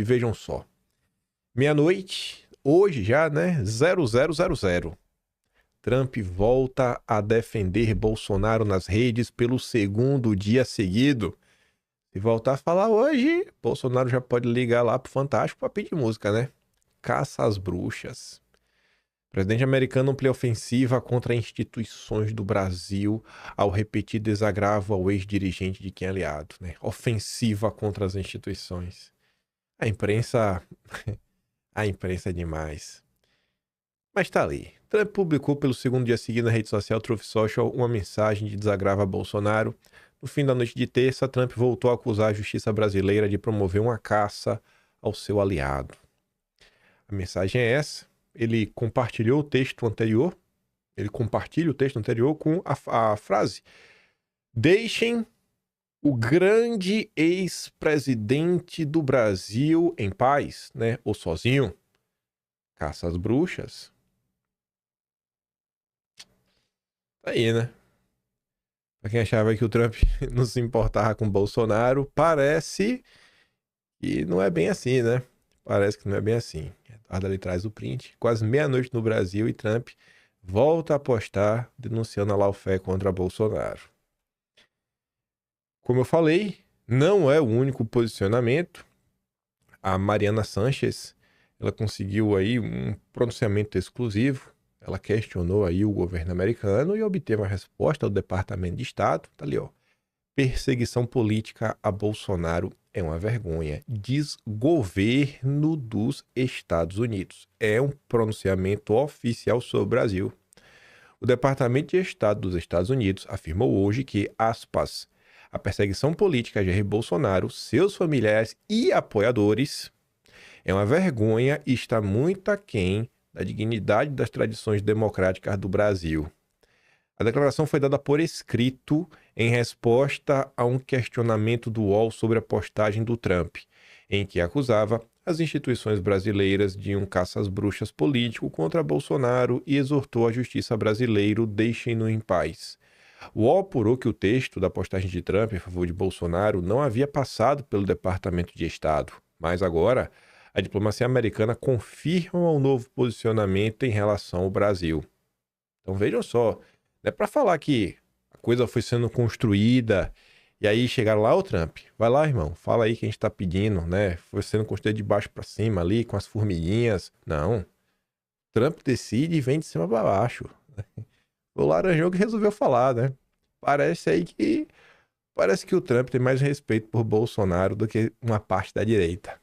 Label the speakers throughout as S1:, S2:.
S1: E vejam só. Meia-noite, hoje já, né? 0000. Trump volta a defender Bolsonaro nas redes pelo segundo dia seguido. Se voltar a falar hoje, Bolsonaro já pode ligar lá pro Fantástico pra pedir música, né? Caça às bruxas. O presidente americano amplia ofensiva contra instituições do Brasil ao repetir desagravo ao ex-dirigente de quem é aliado, né? Ofensiva contra as instituições. A imprensa é demais. Mas tá ali. Trump publicou pelo segundo dia seguido na rede social Truth Social uma mensagem de desagravo a Bolsonaro. No fim da noite de terça, Trump voltou a acusar a justiça brasileira de promover uma caça ao seu aliado. A mensagem é essa. Ele compartilha o texto anterior com a frase: deixem o grande ex-presidente do Brasil em paz, né? Ou sozinho. Caça às bruxas. Tá aí, né? Pra quem achava que o Trump não se importava com o Bolsonaro, parece que não é bem assim, né? Parece que não é bem assim. Eduardo ali traz o print. Quase meia-noite no Brasil e Trump volta a postar denunciando a lawfare contra Bolsonaro. Como eu falei, não é o único posicionamento. A Mariana Sanchez, ela conseguiu aí um pronunciamento exclusivo. Ela questionou aí o governo americano e obteve uma resposta do Departamento de Estado. Tá ali, ó. Perseguição política a Bolsonaro é uma vergonha. Diz governo dos Estados Unidos. É um pronunciamento oficial sobre o Brasil. O Departamento de Estado dos Estados Unidos afirmou hoje que, aspas, a perseguição política a Jair Bolsonaro, seus familiares e apoiadores é uma vergonha e está muito aquém da dignidade das tradições democráticas do Brasil. A declaração foi dada por escrito em resposta a um questionamento do UOL sobre a postagem do Trump, em que acusava as instituições brasileiras de um caça-às-bruxas político contra Bolsonaro e exortou a justiça brasileira: deixem-no em paz. O UOL apurou que o texto da postagem de Trump em favor de Bolsonaro não havia passado pelo Departamento de Estado, mas agora a diplomacia americana confirma um novo posicionamento em relação ao Brasil. Então vejam só, não é para falar que a coisa foi sendo construída e aí chegaram lá, ô Trump, vai lá, irmão, fala aí que a gente tá pedindo, né? Foi sendo construído de baixo para cima ali, com as formiguinhas. Não. Trump decide e vem de cima para baixo. O Laranjão que resolveu falar, né? Parece que o Trump tem mais respeito por Bolsonaro do que uma parte da direita.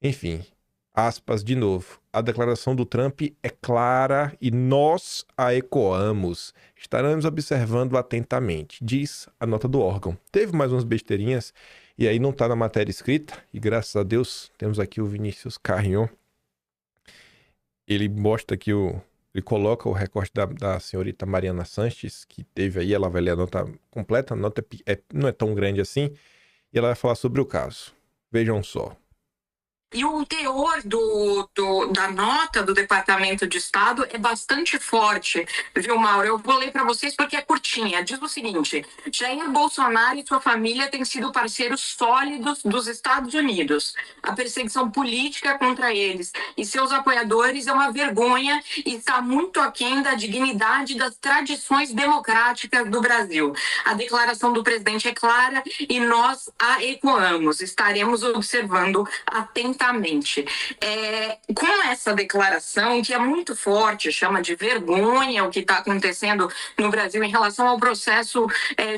S1: Enfim, aspas de novo. A declaração do Trump é clara e nós a ecoamos. Estaremos observando atentamente, diz a nota do órgão. Teve mais umas besteirinhas e aí não está na matéria escrita. E graças a Deus temos aqui o Vinícius Carrion. Ele mostra que ele coloca o recorte da senhorita Mariana Sanchez, que teve aí, ela vai ler a nota completa, a nota não é tão grande assim, e ela vai falar sobre o caso. Vejam só.
S2: E o teor da nota do Departamento de Estado é bastante forte, viu, Mauro? Eu vou ler para vocês porque é curtinha. Diz o seguinte: Jair Bolsonaro e sua família têm sido parceiros sólidos dos Estados Unidos. A perseguição política contra eles e seus apoiadores é uma vergonha e está muito aquém da dignidade das tradições democráticas do Brasil. A declaração do presidente é clara e nós a ecoamos. Estaremos observando atentamente. Com essa declaração, que é muito forte, chama de vergonha o que está acontecendo no Brasil em relação ao processo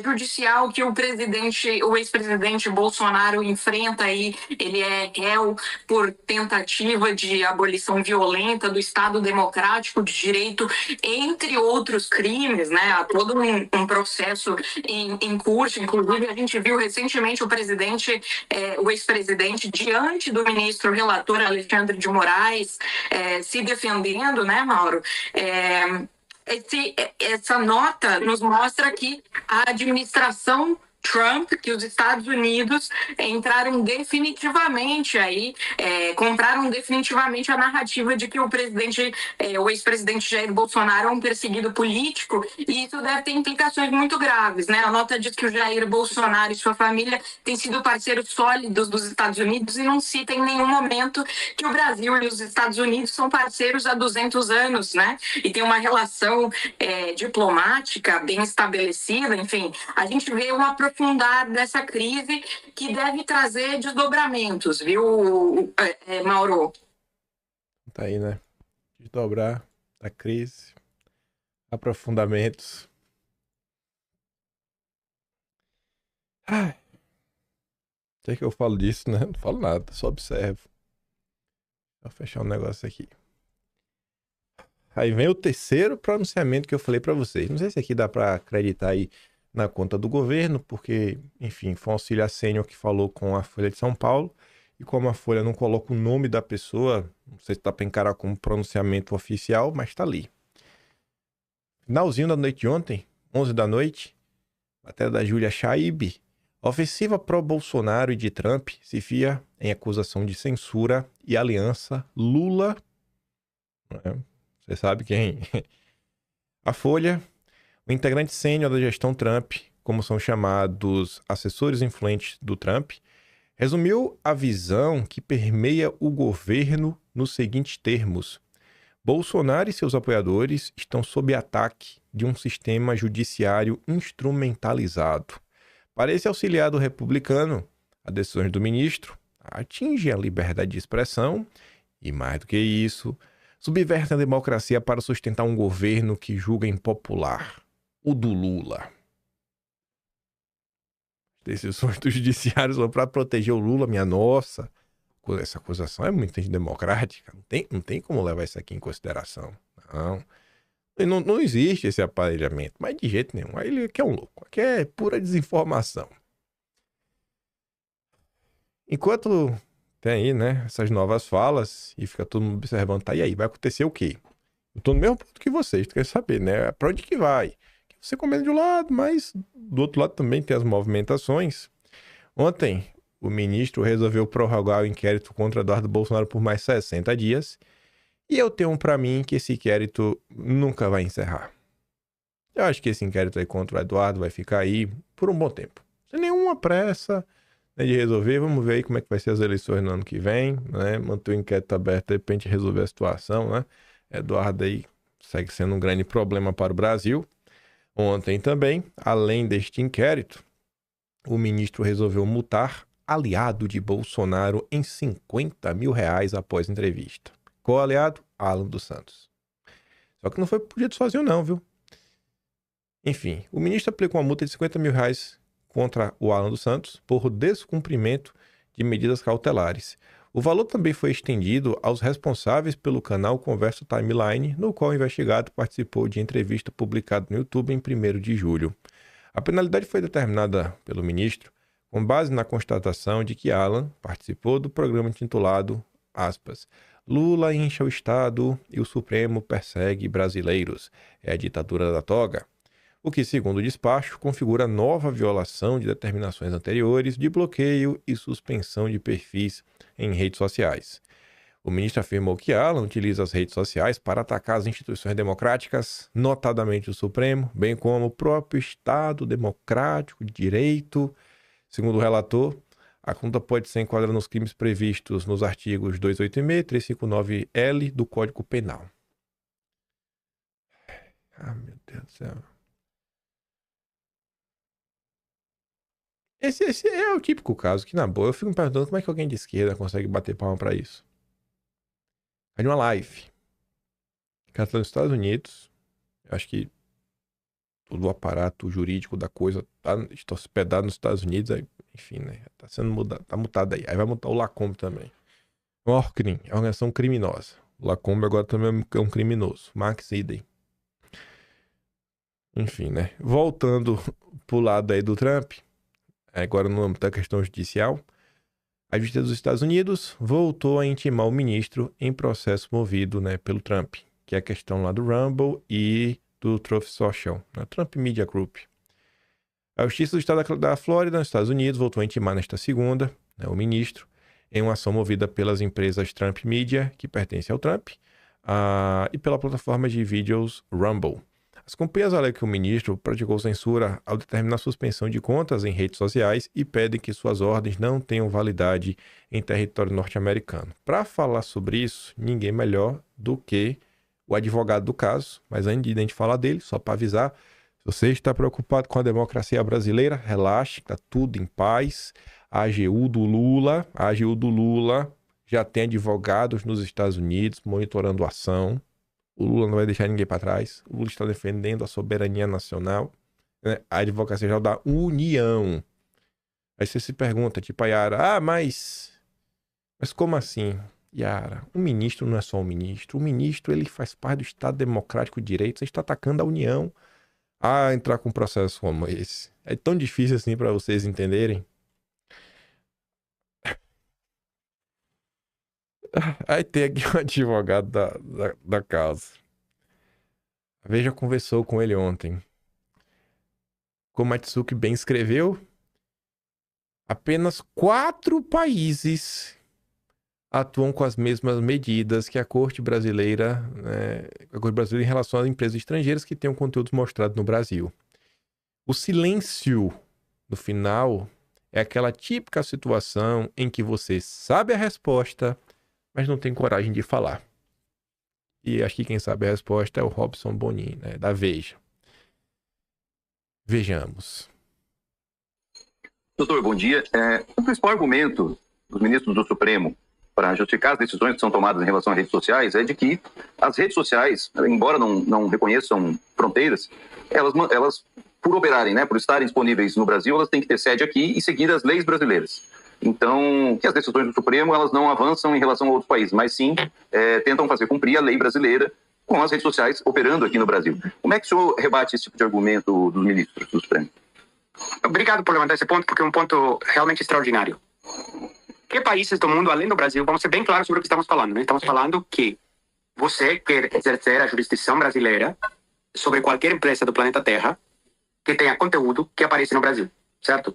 S2: judicial que o ex-presidente Bolsonaro enfrenta aí. Ele é réu por tentativa de abolição violenta do Estado Democrático de Direito, entre outros crimes, né? Há todo um processo em curso. Inclusive, a gente viu recentemente o ex-presidente, diante do ministro relator Alexandre de Moraes, se defendendo, né, Mauro? Essa nota nos mostra que a administração Trump que os Estados Unidos entraram definitivamente aí, compraram definitivamente a narrativa de que o ex-presidente Jair Bolsonaro é um perseguido político, e isso deve ter implicações muito graves, né? A nota diz que o Jair Bolsonaro e sua família têm sido parceiros sólidos dos Estados Unidos e não cita em nenhum momento que o Brasil e os Estados Unidos são parceiros há 200 anos, né? E tem uma relação diplomática bem estabelecida. Enfim, a gente vê um aprofundar dessa crise que deve trazer desdobramentos, viu, Mauro?
S1: Tá aí, né? Desdobrar da crise, aprofundamentos. Ai, o que é que eu falo disso, né? Não falo nada, só observo. Vou fechar um negócio aqui. Aí vem o terceiro pronunciamento que eu falei pra vocês. Não sei se aqui dá pra acreditar aí na conta do governo, porque, enfim, foi um auxílio sênior que falou com a Folha de São Paulo, e como a Folha não coloca o nome da pessoa, não sei se dá pra encarar como pronunciamento oficial, mas tá ali. Finalzinho da noite de ontem, 11 da noite, matéria da Júlia Shaib. Ofensiva pró-Bolsonaro e de Trump se fia em acusação de censura e aliança Lula. Você sabe quem? A Folha, o integrante sênior da gestão Trump, como são chamados assessores influentes do Trump, resumiu a visão que permeia o governo nos seguintes termos: Bolsonaro e seus apoiadores estão sob ataque de um sistema judiciário instrumentalizado. Para esse auxiliado republicano, as decisões do ministro atingem a liberdade de expressão e, mais do que isso, subvertem a democracia para sustentar um governo que julga impopular, o do Lula. Decisões do judiciário são para proteger o Lula, minha nossa. Essa acusação é muito antidemocrática. Não tem como levar isso aqui em consideração. Não existe esse aparelhamento, mas de jeito nenhum. Aí ele é um louco. Aqui é pura desinformação. Enquanto tem aí, né, essas novas falas e fica todo mundo observando, tá, e aí, vai acontecer o quê? Eu tô no mesmo ponto que vocês, tu quer saber, né? Pra onde que vai? Você comenta de um lado, mas do outro lado também tem as movimentações. Ontem, o ministro resolveu prorrogar o inquérito contra Eduardo Bolsonaro por mais 60 dias. E eu tenho pra mim que esse inquérito nunca vai encerrar. Eu acho que esse inquérito aí contra o Eduardo vai ficar aí por um bom tempo. Sem nenhuma pressa, né, de resolver. Vamos ver aí como é que vai ser as eleições no ano que vem, né? Manter o inquérito aberto, de repente resolver a situação, né? Eduardo aí segue sendo um grande problema para o Brasil. Ontem também, além deste inquérito, o ministro resolveu multar aliado de Bolsonaro em R$50 mil após entrevista. Qual aliado? Alan dos Santos. Só que não foi por jeito sozinho não, viu? Enfim, o ministro aplicou uma multa de R$50 mil contra o Alan dos Santos por descumprimento de medidas cautelares. O valor também foi estendido aos responsáveis pelo canal Conversa Timeline, no qual o investigado participou de entrevista publicada no YouTube em 1º de julho. A penalidade foi determinada pelo ministro com base na constatação de que Alan participou do programa intitulado, aspas, Lula incha o Estado e o Supremo persegue brasileiros. É a ditadura da toga. O que, segundo o despacho, configura nova violação de determinações anteriores de bloqueio e suspensão de perfis em redes sociais. O ministro afirmou que Alan utiliza as redes sociais para atacar as instituições democráticas, notadamente o Supremo, bem como o próprio Estado democrático de direito. Segundo o relator, a conta pode ser enquadrada nos crimes previstos nos artigos 286 e 359-L do Código Penal. Ah, meu Deus do céu. Esse é o típico caso que, na boa, eu fico me perguntando como é que alguém de esquerda consegue bater palma pra isso. É de uma live. O cara tá nos Estados Unidos. Eu acho que todo o aparato jurídico da coisa está hospedado nos Estados Unidos. Aí, enfim, né? Tá sendo mudado, tá mutado aí. Aí vai mutar o Lacombe também. O Orcrim é uma organização criminosa. O Lacombe agora também é um criminoso. Max Eden. Enfim, né? Voltando pro lado aí do Trump. Agora no âmbito da questão judicial. A Justiça dos Estados Unidos voltou a intimar o ministro em processo movido, né, pelo Trump, que é a questão lá do Rumble e do Truth Social, né, Trump Media Group. A Justiça do Estado da Flórida, nos Estados Unidos, voltou a intimar nesta segunda, né, o ministro, em uma ação movida pelas empresas Trump Media, que pertencem ao Trump, e pela plataforma de vídeos Rumble. As companhias alegam que o ministro praticou censura ao determinar a suspensão de contas em redes sociais e pedem que suas ordens não tenham validade em território norte-americano. Para falar sobre isso, ninguém melhor do que o advogado do caso. Mas antes de a gente falar dele, só para avisar, se você está preocupado com a democracia brasileira, relaxe, está tudo em paz. A AGU do Lula já tem advogados nos Estados Unidos monitorando a ação. O Lula não vai deixar ninguém para trás. O Lula está defendendo a soberania nacional, né? A Advocacia Geral da União. Aí você se pergunta, tipo a Yara, mas como assim? Yara, um ministro não é só um ministro. O ministro, ele faz parte do Estado Democrático de Direito. Você está atacando a União a entrar com um processo como esse. É tão difícil assim para vocês entenderem. Aí tem aqui um advogado da causa. A Veja conversou com ele ontem. Como Matsuki bem escreveu, apenas 4 países atuam com as mesmas medidas que a Corte Brasileira, em relação às empresas estrangeiras que tenham conteúdos mostrados no Brasil. O silêncio, no final, é aquela típica situação em que você sabe a resposta, mas não tem coragem de falar. E acho que quem sabe a resposta é o Robson Bonin, né, da Veja. Vejamos.
S3: Doutor, bom dia. O principal argumento dos ministros do Supremo para justificar as decisões que são tomadas em relação às redes sociais é de que as redes sociais, embora não reconheçam fronteiras, elas por operarem, né, por estarem disponíveis no Brasil, elas têm que ter sede aqui e seguir as leis brasileiras. Então, que as decisões do Supremo, elas não avançam em relação a outros países, mas sim tentam fazer cumprir a lei brasileira com as redes sociais operando aqui no Brasil. Como é que o senhor rebate esse tipo de argumento dos ministros do Supremo?
S4: Obrigado por levantar esse ponto, porque é um ponto realmente extraordinário. Que países do mundo, além do Brasil, vamos ser bem claros sobre o que estamos falando, né? Estamos falando que você quer exercer a jurisdição brasileira sobre qualquer empresa do planeta Terra que tenha conteúdo que apareça no Brasil, certo?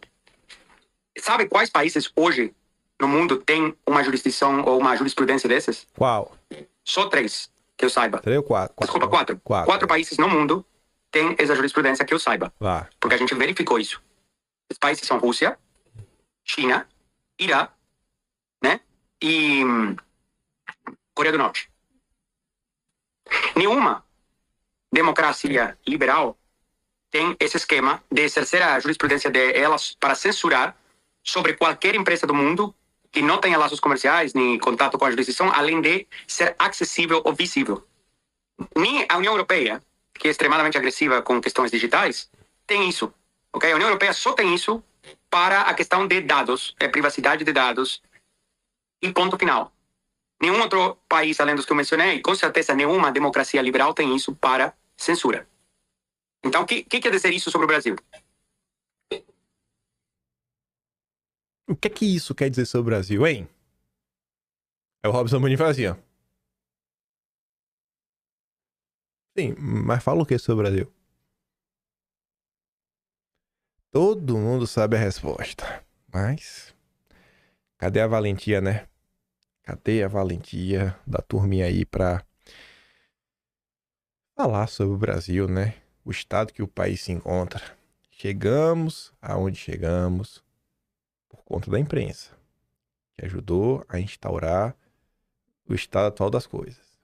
S4: Sabe quais países hoje no mundo têm uma jurisdição ou uma jurisprudência dessas?
S1: Qual?
S4: Só 3, que eu saiba.
S1: 3 ou 4?
S4: Desculpa, 4. 4 países no mundo têm essa jurisprudência que eu saiba. Porque a gente verificou isso. Os países são Rússia, China, Irã, né? E Coreia do Norte. Nenhuma democracia liberal tem esse esquema de exercer a jurisprudência delas para censurar sobre qualquer empresa do mundo que não tenha laços comerciais nem contato com a jurisdição, além de ser acessível ou visível. Nem a União Europeia, que é extremamente agressiva com questões digitais, tem isso. Okay? A União Europeia só tem isso para a questão de dados, privacidade de dados, e ponto final. Nenhum outro país, além dos que eu mencionei, com certeza nenhuma democracia liberal tem isso para censura. Então, o que quer dizer isso sobre o Brasil?
S1: O que isso quer dizer sobre o Brasil, hein? É o Robson Bonin faz assim, ó. Sim, mas fala o que sobre o Brasil? Todo mundo sabe a resposta. Mas cadê a valentia, né? Cadê a valentia da turminha aí pra falar sobre o Brasil, né? O estado que o país se encontra. Chegamos aonde chegamos por conta da imprensa, que ajudou a instaurar o estado atual das coisas.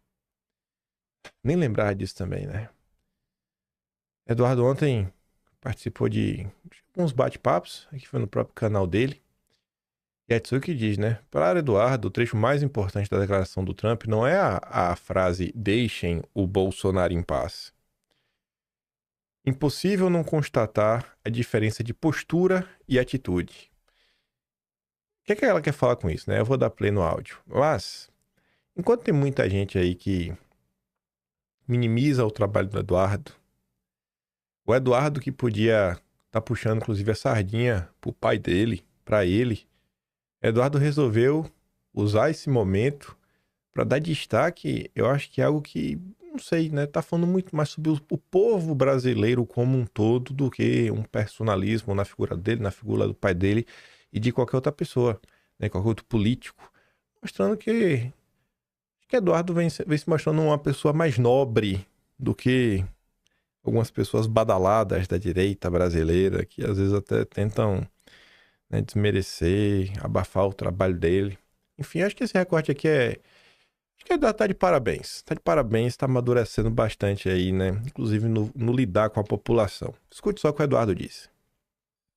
S1: Nem lembrar disso também, né? Eduardo ontem participou de uns bate-papos, que foi no próprio canal dele. E é isso que diz, né? Para Eduardo, o trecho mais importante da declaração do Trump não é a frase "deixem o Bolsonaro em paz". Impossível não constatar a diferença de postura e atitude. O que é que ela quer falar com isso, né? Eu vou dar play no áudio. Mas, enquanto tem muita gente aí que minimiza o trabalho do Eduardo, o Eduardo que podia estar puxando, inclusive, a sardinha pro pai dele, para ele, Eduardo resolveu usar esse momento para dar destaque, eu acho que é algo que não sei, né? Tá falando muito mais sobre o povo brasileiro como um todo do que um personalismo na figura dele, na figura do pai dele e de qualquer outra pessoa, né? Qualquer outro político. Mostrando que Eduardo vem se mostrando uma pessoa mais nobre do que algumas pessoas badaladas da direita brasileira, que às vezes até tentam, né, desmerecer, abafar o trabalho dele. Enfim, acho que esse recorte aqui acho que Eduardo tá de parabéns. Tá de parabéns, tá amadurecendo bastante aí, né? Inclusive no lidar com a população. Escute só o que o Eduardo disse.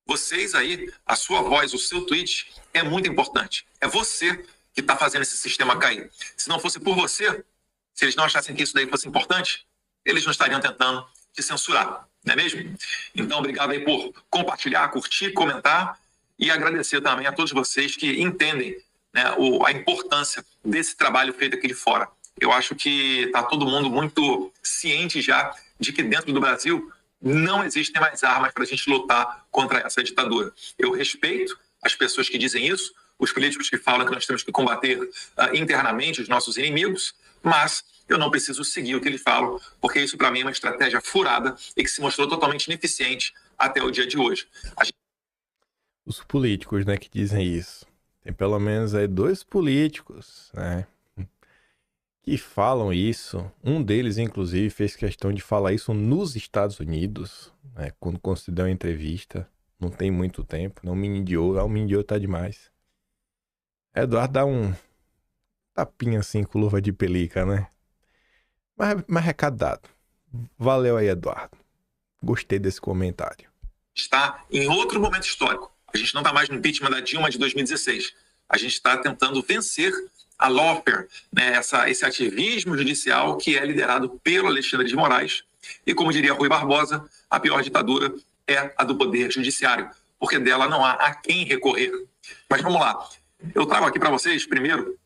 S5: Vocês aí, a sua voz, o seu tweet é muito importante. É você que está fazendo esse sistema cair. Se não fosse por você, se eles não achassem que isso daí fosse importante, eles não estariam tentando te censurar, não é mesmo? Então, obrigado aí por compartilhar, curtir, comentar e agradecer também a todos vocês que entendem, né, a importância desse trabalho feito aqui de fora. Eu acho que está todo mundo muito ciente já de que dentro do Brasil não existem mais armas para a gente lutar contra essa ditadura. Eu respeito as pessoas que dizem isso, os políticos que falam que nós temos que combater internamente os nossos inimigos, mas eu não preciso seguir o que eles falam, porque isso para mim é uma estratégia furada e que se mostrou totalmente ineficiente até o dia de hoje.
S1: Os políticos, né, que dizem isso. Tem pelo menos aí 2 políticos, né, que falam isso. Um deles, inclusive, fez questão de falar isso nos Estados Unidos, né, quando concedeu uma entrevista. Não tem muito tempo, não me indiou. O me indiou tá demais. Eduardo dá um tapinha assim com luva de pelica, né? Mas recado dado. Valeu aí, Eduardo. Gostei desse comentário.
S5: Está em outro momento histórico. A gente não está mais no impeachment da Dilma de 2016. A gente está tentando vencer a lawfare, né, esse ativismo judicial que é liderado pelo Alexandre de Moraes. E como diria Rui Barbosa, a pior ditadura é a do poder judiciário, porque dela não há a quem recorrer. Mas vamos lá. Eu trago aqui para vocês, primeiro,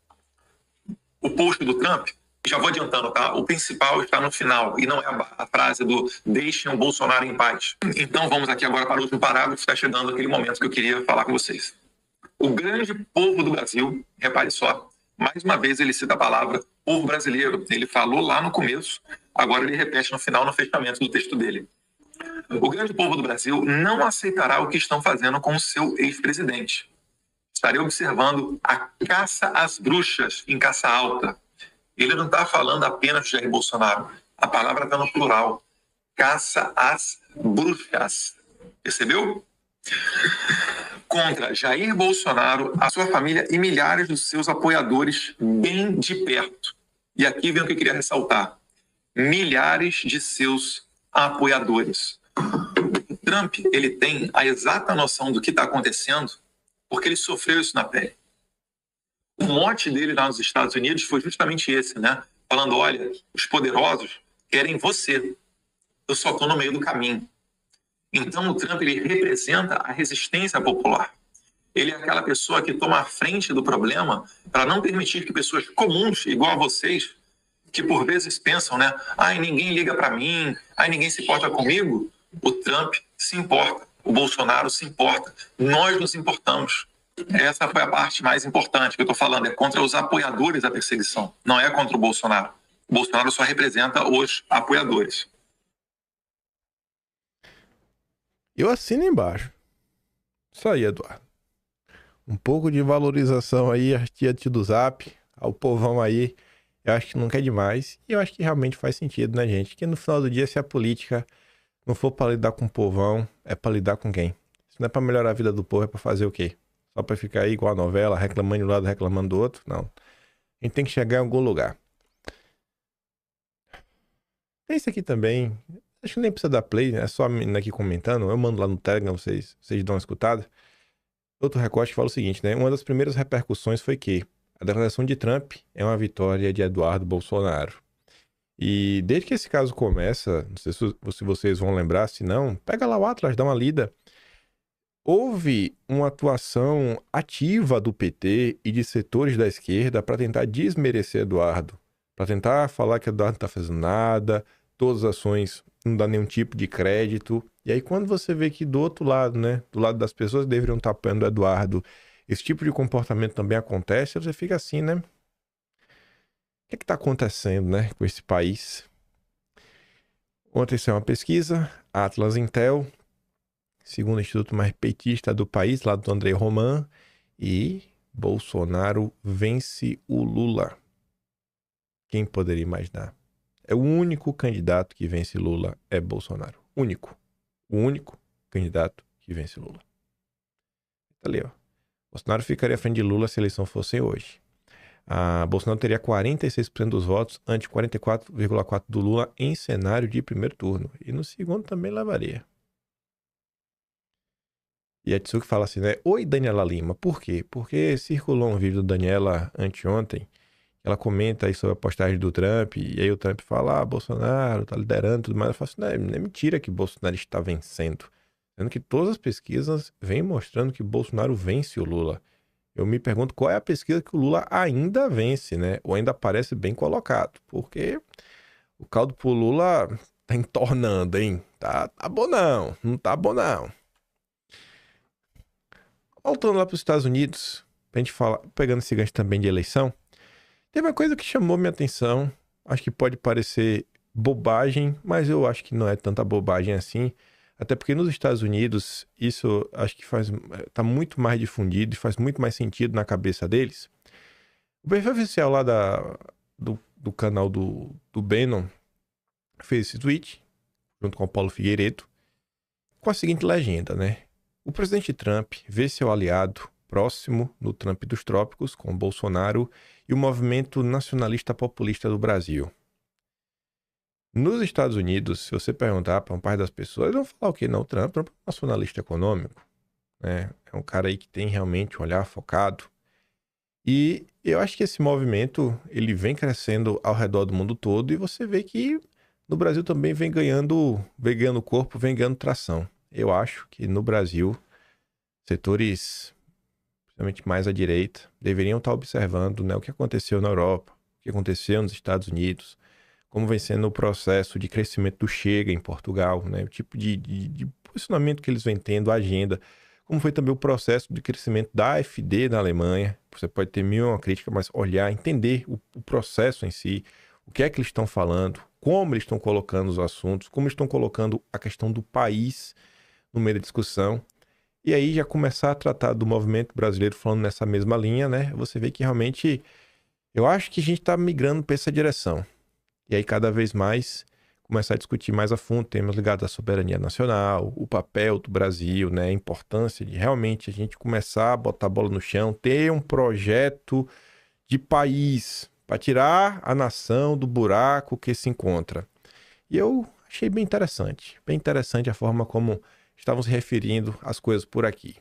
S5: o post do Trump. Já vou adiantando, tá? O principal está no final, e não é a frase do deixem o Bolsonaro em paz. Então vamos aqui agora para o último parágrafo, está chegando aquele momento que eu queria falar com vocês. O grande povo do Brasil, repare só, mais uma vez ele cita a palavra povo brasileiro. Ele falou lá no começo, agora ele repete no final, no fechamento do texto dele. O grande povo do Brasil não aceitará o que estão fazendo com o seu ex-presidente. Estarei observando a caça às bruxas em caça alta. Ele não está falando apenas de Jair Bolsonaro. A palavra está no plural. Caça às bruxas. Percebeu? Contra Jair Bolsonaro, a sua família e milhares dos seus apoiadores bem de perto. E aqui vem o que eu queria ressaltar. Milhares de seus apoiadores. O Trump, ele tem a exata noção do que está acontecendo porque ele sofreu isso na pele. O mote dele lá nos Estados Unidos foi justamente esse, né? Falando, olha, os poderosos querem você. Eu só estou no meio do caminho. Então o Trump, ele representa a resistência popular. Ele é aquela pessoa que toma a frente do problema para não permitir que pessoas comuns, igual a vocês, que por vezes pensam, né? Ai, ninguém liga para mim, ai, ninguém se importa comigo. O Trump se importa, o Bolsonaro se importa, nós nos importamos. Essa foi a parte mais importante que eu estou falando, é contra os apoiadores da perseguição, não é contra o Bolsonaro. O Bolsonaro só representa os apoiadores.
S1: Eu assino embaixo. Isso aí, Eduardo. Um pouco de valorização aí, a tia do Zap, ao povão aí, eu acho que nunca é demais. E eu acho que realmente faz sentido, né, gente? Que no final do dia, se a política não for pra lidar com o povão, é pra lidar com quem? Se não é pra melhorar a vida do povo, é pra fazer o quê? Só pra ficar aí igual a novela, reclamando de um lado, reclamando do outro? Não. A gente tem que chegar em algum lugar. Tem isso aqui também. Acho que nem precisa dar play, né? É só a menina aqui comentando. Eu mando lá no Telegram, vocês dão uma escutada. Outro recorte que fala o seguinte, né? Uma das primeiras repercussões foi que a declaração de Trump é uma vitória de Eduardo Bolsonaro. E desde que esse caso começa, não sei se vocês vão lembrar, se não, pega lá o Atlas, dá uma lida. Houve uma atuação ativa do PT e de setores da esquerda para tentar desmerecer Eduardo, para tentar falar que Eduardo não está fazendo nada, todas as ações não dá nenhum tipo de crédito. E aí quando você vê que do outro lado, né, do lado das pessoas que deveriam estar apoiando o Eduardo, esse tipo de comportamento também acontece, você fica assim, né? O que está acontecendo, né, com esse país? Ontem saiu uma pesquisa, Atlas Intel, segundo instituto mais petista do país, lá do André Roman, e Bolsonaro vence o Lula. Quem poderia imaginar? É o único candidato que vence Lula é Bolsonaro. Único. O único candidato que vence Lula. Tá ali, ó. Bolsonaro ficaria à frente de Lula se a eleição fosse hoje. Bolsonaro teria 46% dos votos ante 44,4% do Lula em cenário de primeiro turno. E no segundo também levaria. E a Tsuki fala assim, né? Oi, Daniela Lima. Por quê? Porque circulou um vídeo da Daniela anteontem. Ela comenta aí sobre a postagem do Trump. E aí o Trump fala, Bolsonaro tá liderando e tudo mais. Eu falo assim, não é mentira que Bolsonaro está vencendo. Sendo que todas as pesquisas vêm mostrando que Bolsonaro vence o Lula. Eu me pergunto qual é a pesquisa que o Lula ainda vence, né? Ou ainda parece bem colocado. Porque o caldo pro Lula tá entornando, hein? Tá bom não. Não tá bom não. Voltando lá para os Estados Unidos, pra gente falar, pegando esse gancho também de eleição, tem uma coisa que chamou minha atenção. Acho que pode parecer bobagem, mas eu acho que não é tanta bobagem assim. Até porque nos Estados Unidos, isso acho que tá muito mais difundido e faz muito mais sentido na cabeça deles. O perfil oficial lá do canal do Bannon fez esse tweet, junto com o Paulo Figueiredo, com a seguinte legenda, né? O presidente Trump vê seu aliado próximo no Trump dos trópicos, com Bolsonaro e o movimento nacionalista populista do Brasil. Nos Estados Unidos, se você perguntar para uma parte das pessoas, eles vão falar o quê? Não, Trump é um nacionalista econômico, né? É um cara aí que tem realmente um olhar focado. E eu acho que esse movimento, ele vem crescendo ao redor do mundo todo e você vê que no Brasil também vem ganhando corpo, vem ganhando tração. Eu acho que no Brasil, setores, principalmente mais à direita, deveriam estar observando, né, o que aconteceu na Europa, o que aconteceu nos Estados Unidos, como vem sendo o processo de crescimento do Chega em Portugal, né, o tipo de posicionamento que eles vêm tendo, a agenda, como foi também o processo de crescimento da AfD na Alemanha. Você pode ter uma crítica, mas olhar, entender o processo em si, o que é que eles estão falando, como eles estão colocando os assuntos, como eles estão colocando a questão do país no meio da discussão, e aí já começar a tratar do movimento brasileiro falando nessa mesma linha, né? Você vê que realmente, eu acho que a gente está migrando para essa direção. E aí cada vez mais começar a discutir mais a fundo temas ligados à soberania nacional, o papel do Brasil, né? A importância de realmente a gente começar a botar a bola no chão, ter um projeto de país para tirar a nação do buraco que se encontra. E eu achei bem interessante a forma como estavam se referindo às coisas por aqui.